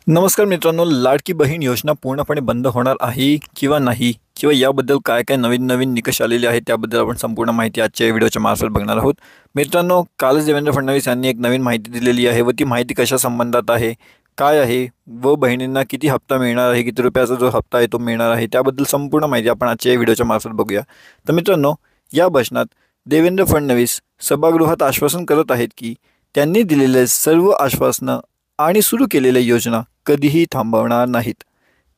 नमस्कार मित्रांनो, लाडकी बहीण योजना पूर्णपणे बंद होणार आहे किंवा नाही किंवा याबद्दल काय काय नवीन निकष आलेले आहेत त्याबद्दल आपण संपूर्ण माहिती आजच्या व्हिडिओच्या मार्फत बघणार आहोत. मित्रांनो, कालच देवेंद्र फडणवीस यांनी एक नवीन माहिती दिलेली आहे व ती माहिती कशा संबंधात आहे, काय आहे व बहिणींना किती हप्ता मिळणार आहे, किती रुपयाचा जो हप्ता आहे तो मिळणार आहे, त्याबद्दल संपूर्ण माहिती आपण आजच्या व्हिडिओच्या मार्फत बघूया. तर मित्रांनो, या भाषणात देवेंद्र फडणवीस सभागृहात आश्वासन करत आहेत की त्यांनी दिलेले सर्व आश्वासनं आणि सुरू केलेल्या योजना कधीही थांबवणार नाहीत.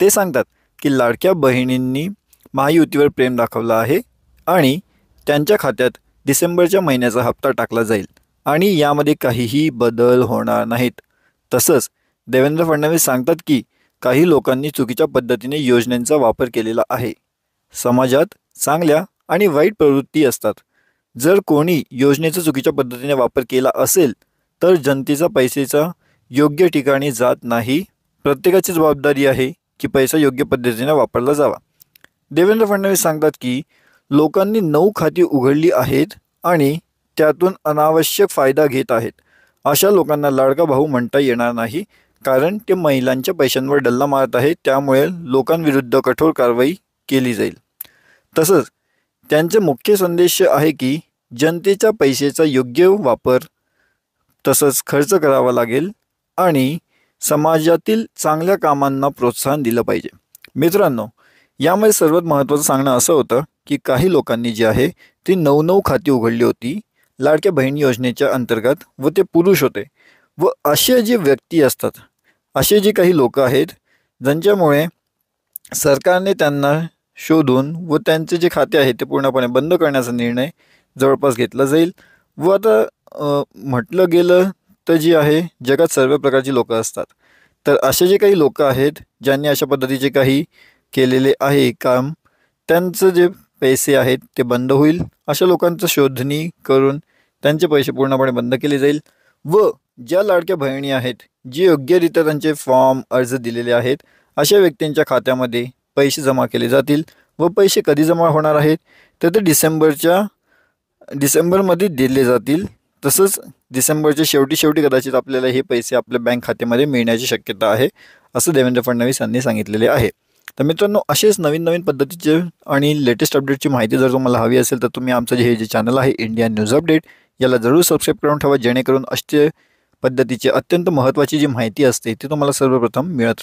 ते सांगतात की लाडक्या बहिणींनी महायुतीवर प्रेम दाखवलं आहे आणि त्यांच्या खात्यात डिसेंबरच्या महिन्याचा हप्ता टाकला जाईल आणि यामध्ये काहीही बदल होणार नाहीत. तसंच देवेंद्र फडणवीस सांगतात की काही लोकांनी चुकीच्या पद्धतीने योजनेचा वापर केलेला आहे. समाजात चांगल्या आणि वाईट प्रवृत्ती असतात. जर कोणी योजनेचा चुकीच्या पद्धतीने वापर केला असेल तर जनतेचा पैसेचा योग्य ठिकाणी जात नाही. प्रत्येकाची जबाबदारी आहे की पैसा योग्य पद्धतीने वापरला जावा. देवेंद्र फडणवीस सांगतात की लोकांनी 9 खाती उघडली आहेत आणि त्यातून अनावश्यक फायदा घेत आहेत. अशा लोकांना लाडका भाऊ म्हणता येणार नाही, कारण ते महिलांच्या पैशांवर डल्ला मारत आहेत. त्यामुळे लोकांविरुद्ध कठोर कारवाई केली जाईल. तसंच त्यांचे मुख्य संदेश आहे की जनतेच्या पैशाचा योग्य वापर तसंच खर्च करावा लागेल आणि समाजातील चांगल्या कामांना प्रोत्साहन दिलं पाहिजे. मित्रांनो, यामध्ये सर्वात महत्त्वाचं सांगणं असं होतं की काही लोकांनी जे आहे ती 9 खाती उघडली होती लाडक्या बहीण योजनेच्या अंतर्गत व ते पुरुष होते. व असे जे व्यक्ती असतात, असे जे काही लोक आहेत ज्यांच्यामुळे सरकारने त्यांना शोधून व त्यांचे जे खाते आहे ते पूर्णपणे बंद करण्याचा निर्णय जवळपास घेतला जाईल. व आता म्हटलं गेलं तर जी आहे जगात सर्व प्रकारची लोकं असतात. तर असे जे काही लोक आहेत ज्यांनी अशा पद्धतीचे काही केलेले आहे काम, त्यांचं जे पैसे आहेत ते बंद होईल. अशा लोकांचं शोधणी करून त्यांचे पैसे पूर्णपणे बंद केले जाईल. व ज्या लाडक्या बहिणी आहेत जी योग्यरित्या त्यांचे फॉर्म अर्ज दिलेले आहेत अशा व्यक्तींच्या खात्यामध्ये पैसे जमा केले जातील. व पैसे कधी जमा होणार आहेत तर ते डिसेंबरमध्ये दिले जातील. तसंच डिसेंबरच्या शेवटी कदाचित आपल्याला हे पैसे आपल्या बँक खात्यामध्ये मिळण्याची शक्यता आहे, असं देवेंद्र फडणवीस यांनी सांगितलेले आहे. तर मित्रांनो, असेच नवीन पद्धतीचे आणि लेटेस्ट अपडेटची माहिती जर तुम्हाला हवी असेल तर तुम्ही आमचं जे चॅनल आहे इंडिया न्यूज अपडेट याला जरूर सबस्क्राईब करून ठेवा, जेणेकरून अशा पद्धतीची अत्यंत महत्त्वाची जी माहिती असते ती तुम्हाला सर्वप्रथम मिळत राहील.